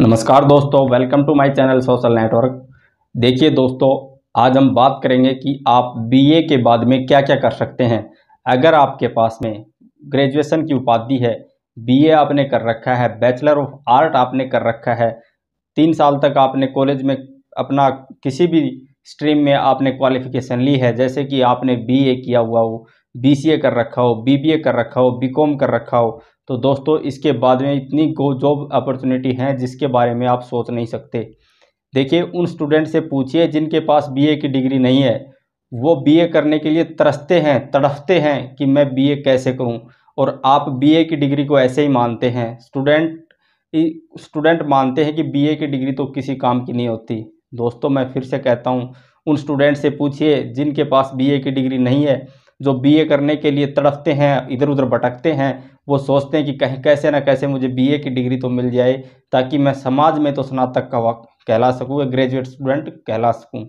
नमस्कार दोस्तों, welcome to my channel social network. देखिए दोस्तों, आज हम बात करेंगे कि आप बीए के बाद में क्या क्या कर सकते हैं। अगर आपके पास में ग्रेजुएशन की उपाधि है, बीए आपने कर रखा है, बैचलर ऑफ आर्ट आपने कर रखा है, 3 साल तक आपने कॉलेज में अपना किसी भी स्ट्रीम में आपने क्वालिफिकेशन ली है, जैसे कि आपने बीए किया हुआ हो, बीसीए कर रखा हो, बीबीए कर रखा हो, बीकॉम कर रखा हो, तो दोस्तों इसके बाद में इतनी जॉब अपॉर्चुनिटी हैं जिसके बारे में आप सोच नहीं सकते। देखिए, उन स्टूडेंट से पूछिए जिनके पास बीए की डिग्री नहीं है, वो बीए करने के लिए तरसते हैं, तड़फते हैं कि मैं बीए कैसे करूं, और आप बीए की डिग्री को ऐसे ही मानते हैं। स्टूडेंट मानते हैं कि बीए की डिग्री तो किसी काम की नहीं होती। दोस्तों, मैं फिर से कहता हूं, उन स्टूडेंट से पूछिए जिनके पास बीए की डिग्री नहीं है, जो बीए करने के लिए तड़फते हैं, इधर उधर भटकते हैं। वो सोचते हैं कि कहीं कैसे ना कैसे मुझे बीए की डिग्री तो मिल जाए, ताकि मैं समाज में तो स्नातक का कहला सकूँ, ग्रेजुएट स्टूडेंट कहला सकूँ।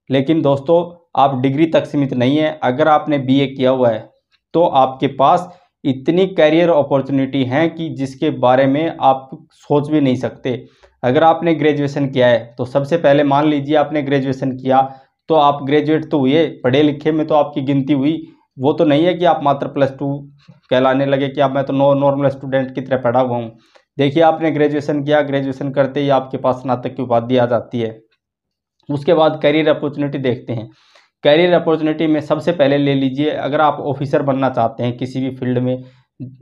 लेकिन दोस्तों, आप डिग्री तक सीमित नहीं है। अगर आपने बीए किया हुआ है तो आपके पास इतनी कैरियर अपॉर्चुनिटी हैं कि जिसके बारे में आप सोच भी नहीं सकते। अगर आपने ग्रेजुएशन किया है तो सबसे पहले मान लीजिए आपने ग्रेजुएशन किया, तो आप ग्रेजुएट तो हुए, पढ़े लिखे में तो आपकी गिनती हुई। वो तो नहीं है कि आप मात्र +2 कहलाने लगे कि अब मैं तो नॉर्मल स्टूडेंट की तरह पढ़ा हुआ हूँ। देखिए, आपने ग्रेजुएशन किया, ग्रेजुएशन करते ही आपके पास स्नातक की उपाधि आ जाती है। उसके बाद करियर अपॉर्चुनिटी देखते हैं। करियर अपॉर्चुनिटी में सबसे पहले ले लीजिए, अगर आप ऑफिसर बनना चाहते हैं किसी भी फील्ड में,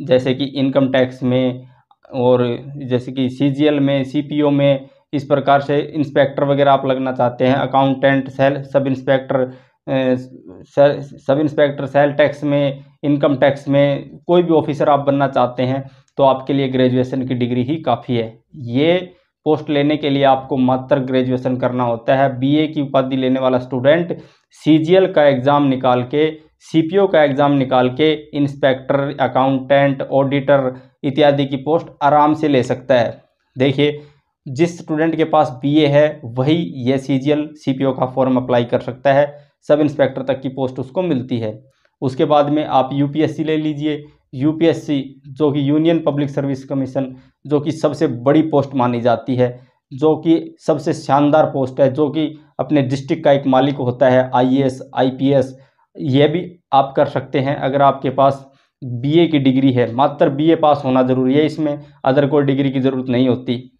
जैसे कि इनकम टैक्स में, और जैसे कि सीजीएल में, सीपीओ में, इस प्रकार से इंस्पेक्टर वगैरह आप लगना चाहते हैं, accountant, sub inspector, sub inspector sale tax में, इनकम टैक्स में, कोई भी ऑफिसर आप बनना चाहते हैं, तो आपके लिए ग्रेजुएशन की डिग्री ही काफ़ी है। ये पोस्ट लेने के लिए आपको मात्र ग्रेजुएशन करना होता है। बीए की उपाधि लेने वाला स्टूडेंट सीजीएल का एग्ज़ाम निकाल के, सीपीओ का एग्ज़ाम निकाल के इंस्पेक्टर, अकाउंटेंट, ऑडिटर इत्यादि की पोस्ट आराम से ले सकता है। देखिए, जिस स्टूडेंट के पास बीए है वही ये सीजीएल, सीपीओ का फॉर्म अप्लाई कर सकता है। सब इंस्पेक्टर तक की पोस्ट उसको मिलती है। उसके बाद में आप यूपीएससी ले लीजिए। यूपीएससी जो कि यूनियन पब्लिक सर्विस कमीशन, जो कि सबसे बड़ी पोस्ट मानी जाती है, जो कि सबसे शानदार पोस्ट है, जो कि अपने डिस्ट्रिक्ट का एक मालिक होता है। आईएएस, आईपीएस, ये भी आप कर सकते हैं अगर आपके पास बीए की डिग्री है। मात्र बीए पास होना ज़रूरी है इसमें, अदर कोई डिग्री की ज़रूरत नहीं होती।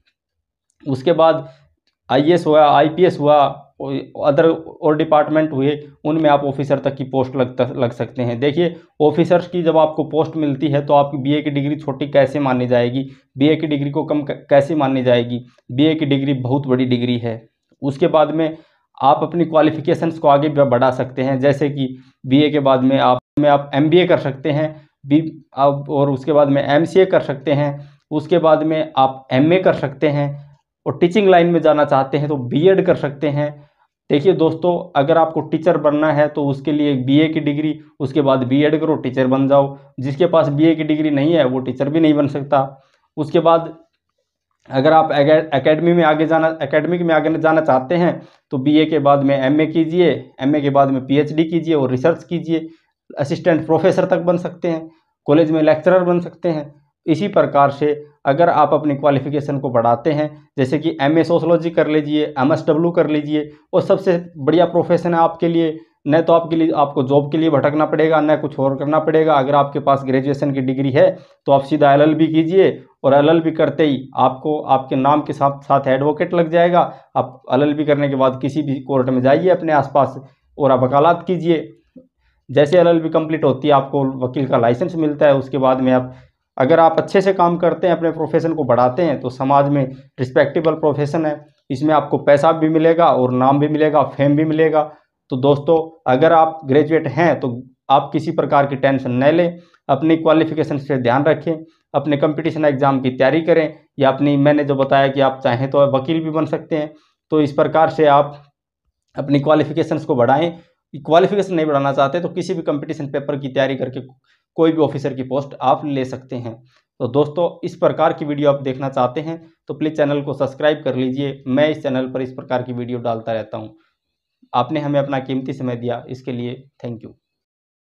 उसके बाद आईएएस हुआ, आईपीएस हुआ, अदर और डिपार्टमेंट हुए, उनमें आप ऑफिसर तक की पोस्ट लग सकते हैं। देखिए, ऑफिसर्स की जब आपको पोस्ट मिलती है तो आपकी बीए की डिग्री छोटी कैसे मानी जाएगी, बीए की डिग्री को कम कैसे मानी जाएगी। बीए की डिग्री बहुत बड़ी डिग्री है। उसके बाद में आप अपनी क्वालिफिकेशंस को आगे बढ़ा सकते हैं, जैसे कि बीए के बाद में आप एमबीए कर सकते हैं, और उसके बाद में एमसीए कर सकते हैं। उसके बाद में आप एमए कर सकते हैं, और टीचिंग लाइन में जाना चाहते हैं तो बीएड कर सकते हैं। देखिए दोस्तों, अगर आपको टीचर बनना है तो उसके लिए बीए की डिग्री, उसके बाद बीएड करो, टीचर बन जाओ। जिसके पास बीए की डिग्री नहीं है वो टीचर भी नहीं बन सकता। उसके बाद अगर आप एकेडमिक में आगे जाना चाहते हैं तो बीए के बाद में एमए कीजिए, एमए के बाद में पीएचडी कीजिए और रिसर्च कीजिए। असिस्टेंट प्रोफेसर तक बन सकते हैं, कॉलेज में लेक्चरर बन सकते हैं। इसी प्रकार से अगर आप अपनी क्वालिफिकेशन को बढ़ाते हैं, जैसे कि एमए सोशोलॉजी कर लीजिए, एमएसडब्ल्यू कर लीजिए, और सबसे बढ़िया प्रोफेशन है आपके लिए। न तो आपको जॉब के लिए भटकना पड़ेगा, न कुछ और करना पड़ेगा। अगर आपके पास ग्रेजुएशन की डिग्री है तो आप सीधा एलएलबी कीजिए, और एलएलबी करते ही आपको आपके नाम के साथ साथ एडवोकेट लग जाएगा। आप एलएलबी करने के बाद किसी भी कोर्ट में जाइए अपने आसपास और आप वकालत कीजिए। जैसे एलएलबी कंप्लीट होती है आपको वकील का लाइसेंस मिलता है। उसके बाद में अगर आप अच्छे से काम करते हैं, अपने प्रोफेशन को बढ़ाते हैं, तो समाज में रिस्पेक्टेबल प्रोफेशन है। इसमें आपको पैसा भी मिलेगा और नाम भी मिलेगा, फेम भी मिलेगा। तो दोस्तों, अगर आप ग्रेजुएट हैं तो आप किसी प्रकार की टेंशन न लें, अपनी क्वालिफिकेशन से ध्यान रखें, अपने कंपटीशन एग्ज़ाम की तैयारी करें, या मैंने जो बताया कि आप चाहें तो वकील भी बन सकते हैं। तो इस प्रकार से आप अपनी क्वालिफिकेशंस को बढ़ाएं। क्वालिफिकेशन नहीं बढ़ाना चाहते तो किसी भी कंपटीशन पेपर की तैयारी करके कोई भी ऑफिसर की पोस्ट आप ले सकते हैं। तो दोस्तों, इस प्रकार की वीडियो आप देखना चाहते हैं तो प्लीज़ चैनल को सब्सक्राइब कर लीजिए। मैं इस चैनल पर इस प्रकार की वीडियो डालता रहता हूं। आपने हमें अपना कीमती समय दिया, इसके लिए थैंक यू।